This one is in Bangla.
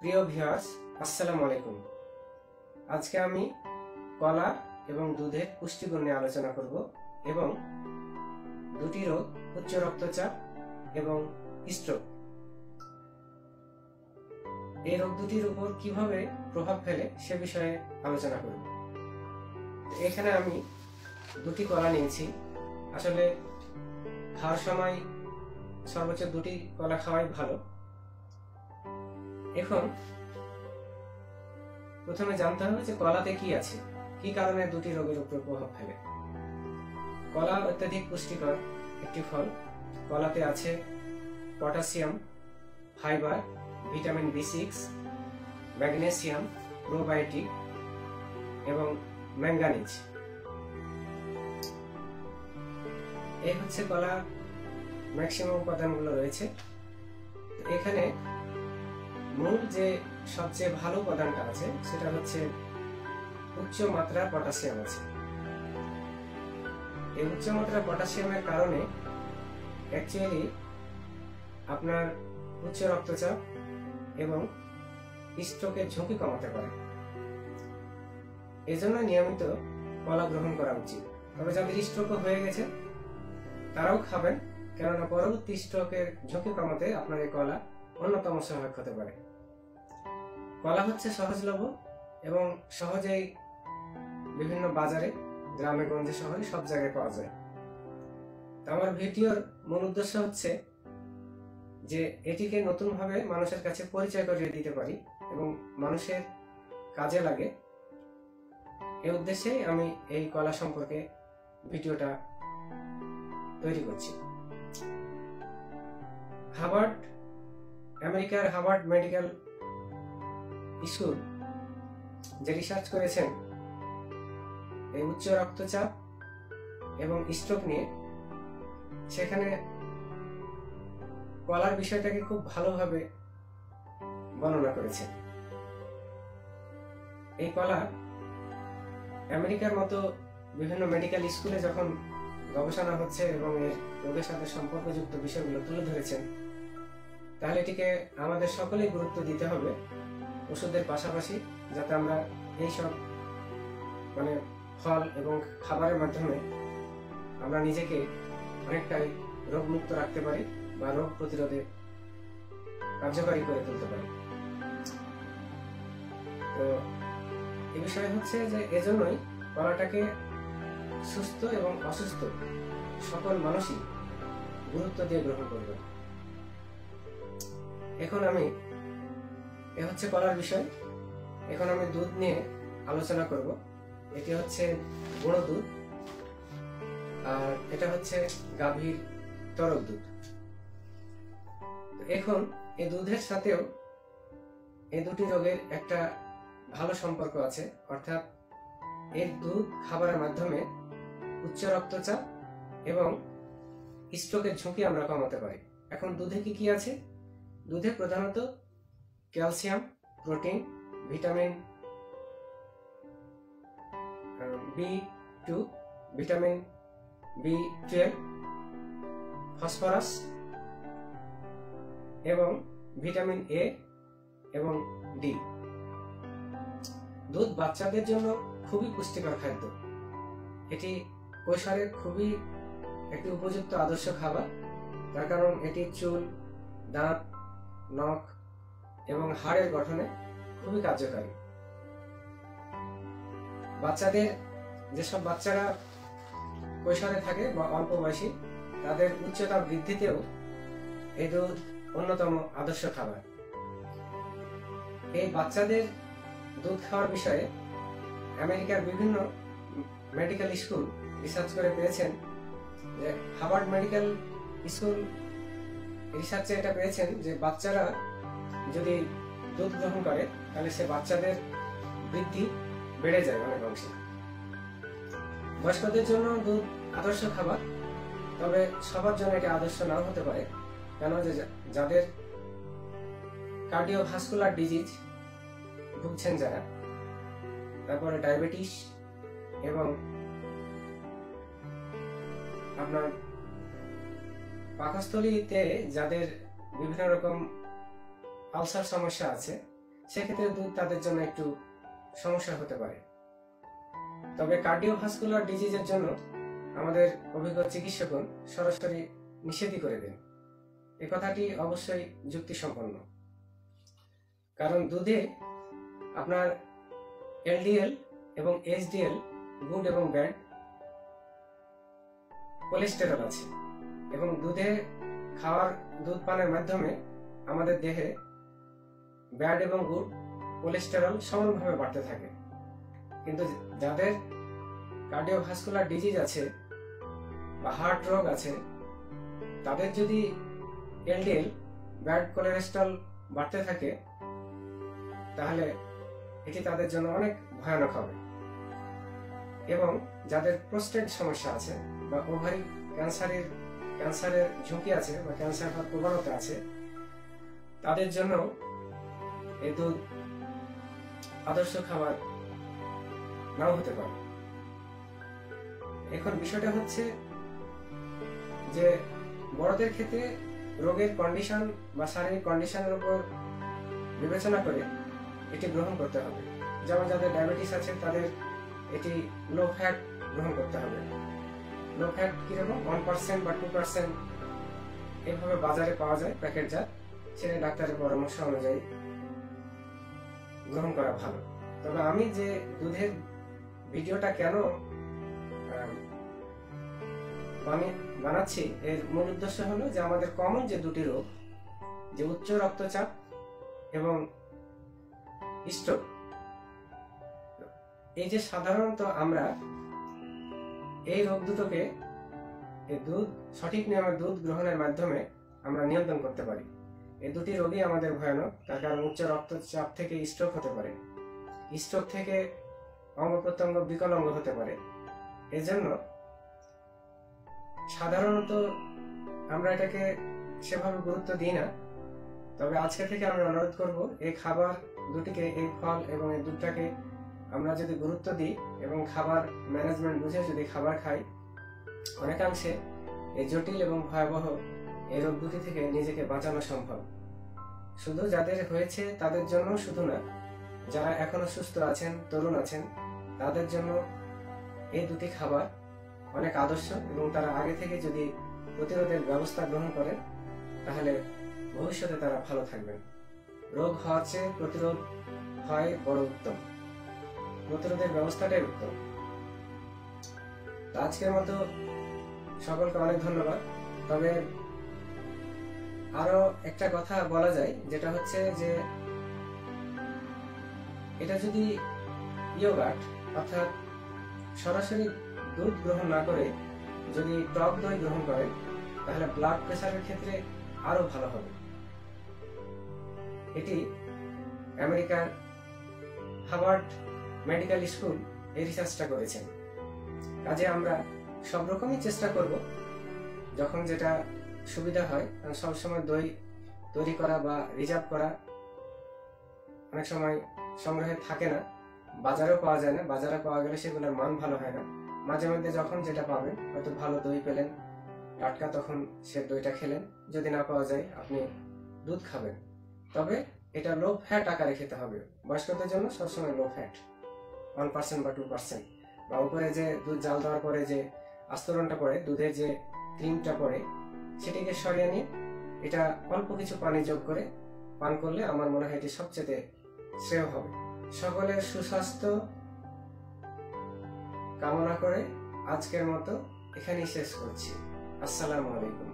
প্রিয় ভিউয়ার্স, আসসালামু আলাইকুম। আজকে আমি কলা এবং দুধের পুষ্টিগুণ নিয়ে আলোচনা করব এবং দুটি রোগ, উচ্চ রক্তচাপ এবং স্ট্রোক, এই রোগ দুটির উপর কিভাবে প্রভাব ফেলে সে বিষয়ে আলোচনা করব। এখানে আমি দুটি কলা নিয়েছি। আসলে খাওয়ার সময় সর্বোচ্চ দুটি কলা খাওয়াই ভালো। এখন প্রথমে জানতে হবে যে কলাতে কি আছে, কি কারণে দুটি রোগের উপর প্রভাব ফেলে। কলা অত্যাধিক পুষ্টিকর একটি ফল। কলাতে আছে potassium, fibre, vitamin B6, magnesium, probiotic এবং ম্যাঙ্গানিজ। এই হচ্ছে কলার ম্যাক্সিমাম উপাদানগুলো রয়েছে। এখানে মূল যে সবচেয়ে ভালো উপাদানটা আছে সেটা হচ্ছে উচ্চ মাত্রার পটাশিয়াম আছে। এই উচ্চ মাত্রার পটাশিয়ামের কারণে অ্যাকচুয়ালি আপনার উচ্চ রক্তচাপ এবং স্ট্রোকের ঝুঁকি কমাতে পারে। এজন্য নিয়মিত কলা গ্রহণ করা উচিত। তবে যাদের স্ট্রোক হয়ে গেছে তারাও খাবেন, কেননা পরবর্তী স্ট্রোকের ঝুঁকি কমাতে আপনার এই কলা অন্যতম সহায়ক হতে পারে। কলা হচ্ছে সহজলভ্য এবং সহজেই বিভিন্ন বাজারে, গ্রামে গঞ্জে, শহরে সব জায়গায় পাওয়া যায়। আমার ভিডিওর মূল উদ্দেশ্য হচ্ছে যে এটিকে নতুনভাবে মানুষের কাছে পরিচয় করিয়ে দিতে পারি এবং মানুষের কাজে লাগে। এই উদ্দেশ্যে আমি এই কলা সম্পর্কে ভিডিওটা তৈরি করছি। আমেরিকার হার্ভার্ড মেডিকেল স্কুল যে রিসার্চ করেছেন এই উচ্চ রক্তচাপ এবং স্ট্রোক নিয়ে, সেখানে কলার বিষয়টাকে খুব ভালোভাবে বর্ণনা করেছে। এই কলা আমেরিকার মতো বিভিন্ন মেডিকেল স্কুলে যখন গবেষণা হচ্ছে এবং এর রোগের সাথে সম্পর্কযুক্ত বিষয়গুলো তুলে ধরেছেন, তাহলে এটিকে আমাদের সকলেই গুরুত্ব দিতে হবে ওষুধের পাশাপাশি, যাতে আমরা এইসব ফল এবং খাবারের মাধ্যমে আমরা নিজেকে অনেকটাই রোগমুক্ত রাখতে পারি বা রোগ প্রতিরোধে কার্যকারী করে তুলতে পারি। তো এই বিষয় হচ্ছে যে এজন্যই কলাটাকে সুস্থ এবং অসুস্থ সকল মানুষই গুরুত্ব দিয়ে গ্রহণ করবে। এখন এ হচ্ছে কলার বিষয়। এখন আমি দুধ নিয়ে আলোচনা করব। এটি হচ্ছে গুঁড়ো দুধ আর এটা হচ্ছে গাভীর তরল দুধ। এখন এই দুধের সাথেও এই দুটি রোগের একটা ভালো সম্পর্ক আছে, অর্থাৎ এই দুধ খাবারের মাধ্যমে উচ্চ রক্তচাপ এবং স্ট্রোকের ঝুঁকি আমরা কমাতে পারি। এখন দুধে কি কি আছে? দুধে প্রধানত calcium, protein, vitamin B2, vitamin B12, phosphorus এবং ভিটামিন A এবং D। দুধ বাচ্চাদের জন্য খুবই পুষ্টিকর খাদ্য। এটি কৈশোরে খুবই একটি উপযুক্ত আদর্শ খাবার, তার কারণ এটি চুল, দাঁত, নখ এবং হাড়ের গঠনে খুবই কার্যকারী। যেসব বাচ্চারা কৈশোরে থাকে বা অল্প বয়সী, তাদের উচ্চতা বৃদ্ধিতেও এই দুধ অন্যতম আদর্শ খাবার। এই বাচ্চাদের দুধ খাওয়ার বিষয়ে আমেরিকার বিভিন্ন মেডিকেল স্কুল রিসার্চ করে পেয়েছেন যে হার্ভার্ড মেডিকেল স্কুল রিসার্চে এটা পেয়েছেন যে বাচ্চারা যদি দুধ গ্রহণ করে তাহলে সে বাচ্চাদের বৃদ্ধি বেড়ে যায় অনেক অংশে। বয়স্কদের জন্য দুধ আদর্শ খাবার, তবে সবার জন্য এটি আদর্শ নাও হতে পারে, কেন যে যাদের কার্ডিওভাস্কুলার ডিজিজ ভুগছেন যারা, তারপরে ডায়াবেটিস এবং আপনার পাকস্থলীতে যাদের বিভিন্ন রকম আলসার সমস্যা আছে, সেক্ষেত্রে দুধ তাদের জন্য একটু সমস্যা হতে পারে। তবে কার্ডিওভাস্কুলার ডিজিজের জন্য আমাদের অভিজ্ঞ চিকিৎসকগণ সরাসরি নিষেধই করে দেন। এ কথাটি অবশ্যই যুক্তিসম্পন্ন, কারণ দুধে আপনার এলডিএল এবং এইচডিএল, গুড এবং ব্যাড কোলেস্টেরল আছে, এবং দুধ পানের মাধ্যমে আমাদের দেহে ব্যাড এবং গুড কোলেস্টেরল সমানভাবে বাড়তে থাকে। কিন্তু যাদের কার্ডিওভাস্কুলার ডিজিজ আছে বা হার্ট রোগ আছে, তাদের যদি এলডিএল ব্যাড কোলেস্টেরল বাড়তে থাকে, তাহলে এটি তাদের জন্য অনেক ভয়ানক হবে। এবং যাদের প্রোস্টেট সমস্যা আছে বা ওভারি ক্যান্সারের ঝুঁকি আছে বা ক্যান্সার হওয়ার প্রবণতা আছে, তাদের জন্য এই দুধ আদর্শ খাবার নাও হতে পারে। এখন বিষয়টা হচ্ছে যে বড়দের ক্ষেত্রে রোগের কন্ডিশন বা শারীরিক কন্ডিশনের উপর বিবেচনা করে এটি গ্রহণ করতে হবে। যেমন যাদের ডায়াবেটিস আছে তাদের এটি লো ফ্যাট গ্রহণ করতে হবে। লো ফ্যাট কিরকম 1% বা 2% এভাবে বাজারে পাওয়া যায় প্যাকেটজাত, সেটা ডাক্তারের পরামর্শ অনুযায়ী গ্রহণ করা ভালো। তবে আমি যে দুধের ভিডিওটা কেন বানাচ্ছি, এর মূল উদ্দেশ্য হলো যে আমাদের কমন যে দুটি রোগ, যে উচ্চ রক্তচাপ এবং স্ট্রোক, এই যে সাধারণত আমরা এই রোগ দুটোকে সঠিক নিয়মে দুধ গ্রহণের মাধ্যমে আমরা নিয়ন্ত্রণ করতে পারি। এই দুটি রোগই আমাদের ভয়ানক, তার কারণ উচ্চ রক্তচাপ থেকে স্ট্রোক হতে পারে, স্ট্রোক থেকে অঙ্গ প্রত্যঙ্গ বিকলাঙ্গ হতে পারে। এজন্য সাধারণত আমরা এটাকে সেভাবে গুরুত্ব দিই না। তবে আজকে থেকে আমি অনুরোধ করব, এই খাবার দুটিকে, এই ফল এবং এই দুধটাকে আমরা যদি গুরুত্ব দিই এবং খাবার ম্যানেজমেন্ট বুঝে যদি খাবার খাই, অনেকাংশে এই জটিল এবং ভয়াবহ এই রোগ দুটি থেকে নিজেকে বাঁচানো সম্ভব। শুধু যাদের হয়েছে তাদের জন্য শুধু না, যারা এখনো সুস্থ আছেন, তরুণ আছেন, তাদের জন্য এই দুটি খাবার অনেক আদর্শ, এবং তারা আগে থেকে যদি প্রতিরোধের ব্যবস্থা গ্রহণ করেন তাহলে ভবিষ্যতে তারা ভালো থাকবেন। রোগ হওয়ার চেয়ে প্রতিরোধ হয় বড় উত্তম, প্রতিরোধের ব্যবস্থাটাই উত্তম। আজকের মতো সকলকে অনেক ধন্যবাদ। তবে আরো একটা কথা বলা যায়, যেটা হচ্ছে যে এটা যদি ইয়োগার্ট অর্থাৎ সরাসরি দুধ গ্রহণ না করে যদি টক দই গ্রহণ করেন, তাহলে ব্লাড প্রেসারের ক্ষেত্রে আরো ভালো হবে। এটি আমেরিকার হার্ভার্ড মেডিকেল স্কুল এই রিসার্চটা করেছেন। কাজে আমরা সব রকমই চেষ্টা করব, যখন যেটা সুবিধা হয়। কারণ সবসময় দই তৈরি করা বা রিজার্ভ করা অনেক সময় সংগ্রহে থাকে না, বাজারেও পাওয়া যায় না। বাজারে পাওয়া গেলে সেগুলোর মান ভালো হয় না। মাঝে মধ্যে যখন যেটা পাবেন, হয়তো ভালো দই পেলেন টাটকা, তখন সে দইটা খেলেন। যদি না পাওয়া যায়, আপনি দুধ খাবেন। তবে এটা লো ফ্যাট আকারে খেতে হবে। বয়স্কদের জন্য সবসময় লো ফ্যাট, 1% বা 2%, বা উপরে যে দুধ জাল দেওয়ার পরে যে আস্তরণটা পড়ে, দুধের যে ক্রিমটা পড়ে, সেটিকে সরিয়ে নিয়ে এটা অল্প কিছু পানি যোগ করে পান করলে আমার মনে হয় এটি সবচেয়ে শ্রেয় হবে। সকলের সুস্বাস্থ্য কামনা করে আজকের মতো এখানেই শেষ করছি। আসসালামু আলাইকুম।